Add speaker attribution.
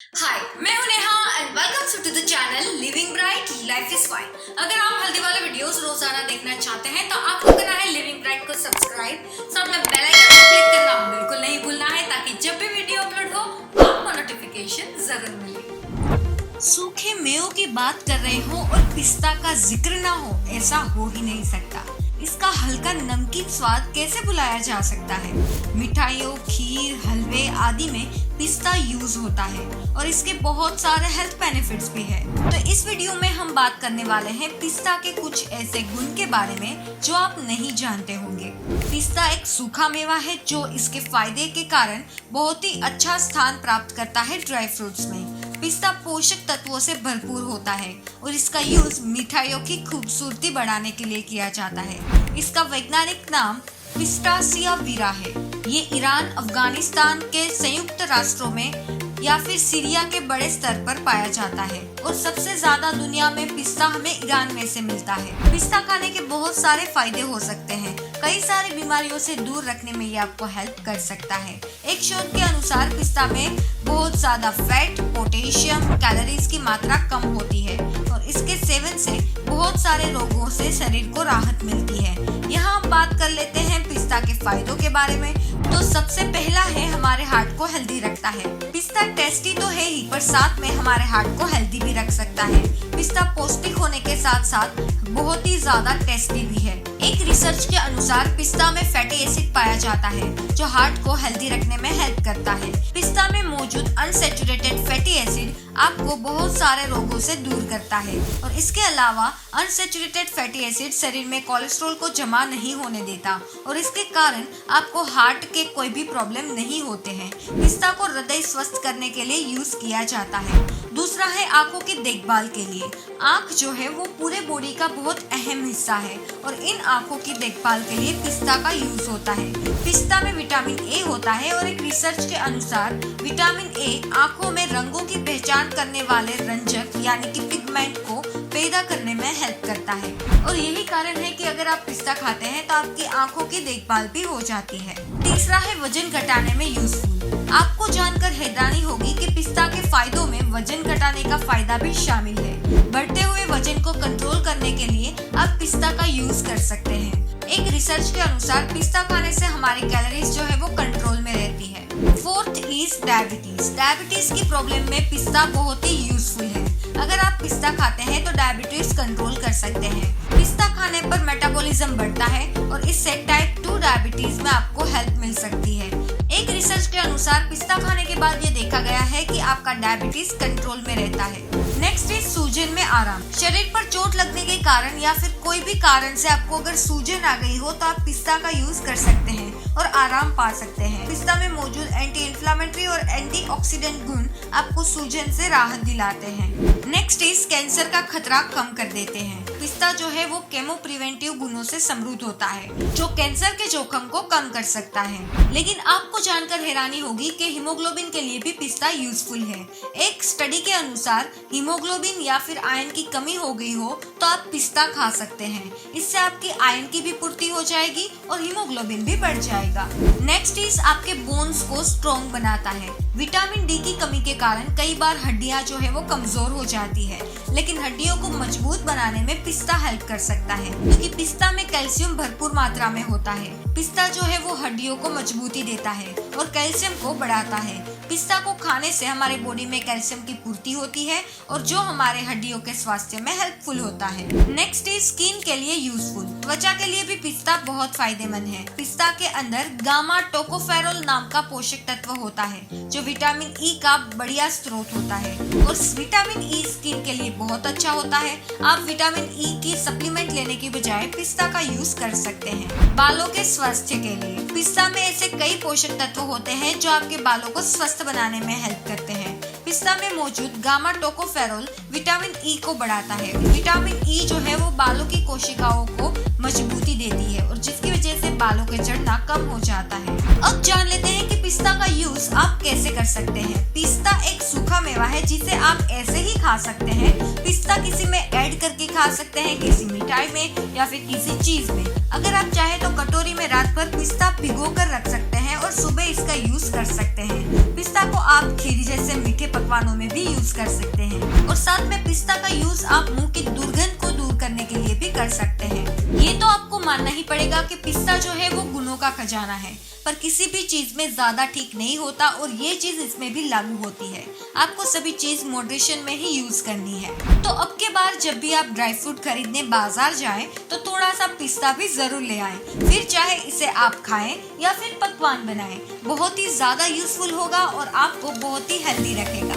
Speaker 1: हाय, मैं हूं Neha and welcome to the channel living bright life is fine. अगर आप हेल्दी वाले वीडियोस रोजाना देखना चाहते हैं तो आपको करना है लिविंग ब्राइट को सब्सक्राइब, साथ में बेल आइकन को क्लिक करना बिल्कुल नहीं भूलना है ताकि जब भी वीडियो अपलोड हो आपको नोटिफिकेशन जरूर मिले। सूखे मेवों की बात कर रहे हो और पिस्ता का जिक्र ना हो, ऐसा हो ही नहीं सकता। इसका हल्का नमकीन स्वाद कैसे भुलाया जा सकता है। मिठाइयों, खीर, हलवे आदि में पिस्ता यूज होता है और इसके बहुत सारे हेल्थ बेनिफिट्स भी है। तो इस वीडियो में हम बात करने वाले हैं पिस्ता के कुछ ऐसे गुण के बारे में जो आप नहीं जानते होंगे। पिस्ता एक सूखा मेवा है जो इसके फायदे के कारण बहुत ही अच्छा स्थान प्राप्त करता है ड्राई फ्रूट्स में। पिस्ता पोषक तत्वों से भरपूर होता है और इसका यूज मिठाइयों की खूबसूरती बढ़ाने के लिए किया जाता है। इसका वैज्ञानिक नाम पिस्टासिया वीरा है। ये ईरान, अफगानिस्तान के संयुक्त राष्ट्रों में या फिर सीरिया के बड़े स्तर पर पाया जाता है और सबसे ज्यादा दुनिया में पिस्ता हमें ईरान में से मिलता है। पिस्ता खाने के बहुत सारे फायदे हो सकते हैं। कई सारी बीमारियों से दूर रखने में ये आपको हेल्प कर सकता है। एक शोध के अनुसार पिस्ता में बहुत ज्यादा फैट, पोटेशियम, कैलोरीज की मात्रा कम होती है और इसके सेवन से बहुत सारे रोगों से शरीर को राहत मिलती है। यहाँ हम बात कर लेते हैं पिस्ता के फायदों के बारे में। तो सबसे पहला है, हमारे हार्ट को हेल्दी रखता है। पिस्ता टेस्टी तो है ही, पर साथ में हमारे हार्ट को हेल्दी भी रख सकता है। पिस्ता पौष्टिक होने के साथ साथ बहुत ही ज्यादा टेस्टी भी है। एक रिसर्च के अनुसार पिस्ता में फैटी एसिड पाया जाता है जो हार्ट को हेल्दी रखने में हेल्प करता है। पिस्ता में मौजूद अनसैचुरेटेड फैटी एसिड आपको बहुत सारे रोगों से दूर करता है और इसके अलावा अनसैचुरेटेड फैटी एसिड शरीर में कोलेस्ट्रॉल को जमा नहीं होने देता और इसके कारण आपको हार्ट के कोई भी प्रॉब्लम नहीं होते हैं। पिस्ता को हृदय स्वस्थ करने के लिए यूज किया जाता है। दूसरा है आंखों की देखभाल के लिए। आंख जो है वो पूरे बॉडी का बहुत अहम हिस्सा है और इन आंखों की देखभाल के लिए पिस्ता का यूज होता है। पिस्ता में विटामिन ए होता है और एक रिसर्च के अनुसार विटामिन ए आंखों में रंगों की पहचान करने वाले रंजक यानी कि पिगमेंट को पैदा करने में हेल्प करता है और यही कारण है कि अगर आप पिस्ता खाते हैं तो आपकी आंखों की देखभाल भी हो जाती है। तीसरा है वजन घटाने में यूजफुल। आपको जानकर हैरानी होगी कि पिस्ता के फायदों में वजन घटाने का फायदा भी शामिल है। बढ़ते हुए वजन को कंट्रोल करने के लिए आप पिस्ता का यूज कर सकते हैं। एक रिसर्च के अनुसार पिस्ता खाने से हमारी कैलोरीज जो है वो कंट्रोल में रहती है। Fourth is diabetes. डायबिटीज की प्रॉब्लम में पिस्ता बहुत ही यूजफुल है। अगर आप पिस्ता खाते हैं तो डायबिटीज कंट्रोल कर सकते हैं। पिस्ता खाने पर मेटाबॉलिज्म बढ़ता है और इससे टाइप 2 डायबिटीज में आपको हेल्प मिल सकती है। एक रिसर्च के अनुसार पिस्ता खाने के बाद ये देखा गया है कि आपका डायबिटीज कंट्रोल में रहता है। नेक्स्ट इज सूजन में आराम। शरीर पर चोट लगने के कारण या फिर कोई भी कारण से आपको अगर सूजन आ गई हो तो आप पिस्ता का यूज कर सकते हैं और आराम पा सकते हैं। पिस्ता में मौजूद एंटी इन्फ्लामेटरी और एंटीऑक्सीडेंट गुण आपको सूजन से राहत दिलाते हैं। नेक्स्ट इज कैंसर का खतरा कम कर देते हैं। पिस्ता जो है वो केमो प्रिवेंटिव गुणों से समृद्ध होता है जो कैंसर के जोखिम को कम कर सकता है। लेकिन आपको जानकर हैरानी होगी कि हीमोग्लोबिन के लिए भी पिस्ता यूजफुल है। एक स्टडी के अनुसार हीमोग्लोबिन या फिर आयरन की कमी हो गई हो तो आप पिस्ता खा सकते हैं। इससे आपकी आयरन की भी पूर्ति हो जाएगी और हीमोग्लोबिन भी बढ़ जाएगा। नेक्स्ट इज आपके बोन्स को स्ट्रॉन्ग बनाता है। विटामिन डी की कमी के कारण कई बार हड्डियां जो है वो कमजोर हो जाती है, लेकिन हड्डियों को मजबूत बनाने में पिस्ता हेल्प कर सकता है क्योंकि पिस्ता में कैल्शियम भरपूर मात्रा में होता है। पिस्ता जो है वो हड्डियों को मजबूती देता है और कैल्शियम को बढ़ाता है। पिस्ता को खाने से हमारे बॉडी में कैल्शियम की पूर्ति होती है और जो हमारे हड्डियों के स्वास्थ्य में हेल्पफुल होता है। नेक्स्ट इज स्किन के लिए यूजफुल। त्वचा के लिए भी पिस्ता बहुत फायदेमंद है। पिस्ता के अंदर गामा टोकोफेरोल नाम का पोषक तत्व होता है जो विटामिन ई का बढ़िया स्रोत होता है और विटामिन ई स्किन के लिए बहुत अच्छा होता है। आप विटामिन ई की सप्लीमेंट लेने की बजाय पिस्ता का यूज कर सकते हैं। बालों के स्वास्थ्य के लिए पिस्ता में ऐसे कई पोषक तत्व होते हैं जो आपके बालों को स्वस्थ बनाने में हेल्प करते हैं। पिस्ता में मौजूद गामा टोकोफेरोल विटामिन ई को बढ़ाता है। विटामिन ई जो है वो बालों की कोशिकाओं को मजबूती देती है और जिसकी वजह से बालों के झड़ना कम हो जाता है। अब जान लेते हैं कि पिस्ता का यूज आप कैसे कर सकते हैं। पिस्ता एक सूखा मेवा है जिसे इसे आप ऐसे ही खा सकते हैं। पिस्ता किसी में ऐड करके खा सकते हैं, किसी मिठाई में या फिर किसी चीज में। अगर आप चाहे तो कटोरी में रात भर पिस्ता भिगो कर रख सकते हैं और सुबह इसका यूज कर सकते हैं। पिस्ता को आप खीर जैसे मीठे पकवानों में भी यूज कर सकते हैं और साथ में पिस्ता का यूज आप मुंह की दुर्गंध को दूर करने के लिए भी कर सकते हैं। ये तो आपको मानना ही पड़ेगा कि पिस्ता जो है वो गुणों का खजाना है, पर किसी भी चीज में ज्यादा ठीक नहीं होता और ये चीज इसमें भी लागू होती है। आपको सभी चीज मॉडरेशन में ही यूज करनी है। तो अब के बार जब भी आप ड्राई फ्रूट खरीदने बाजार जाएं तो थोड़ा सा पिस्ता भी जरूर ले आएं। फिर चाहे इसे आप खाएं या फिर पकवान बनाएं, बहुत ही ज्यादा यूजफुल होगा और आपको बहुत ही हेल्दी रखेगा।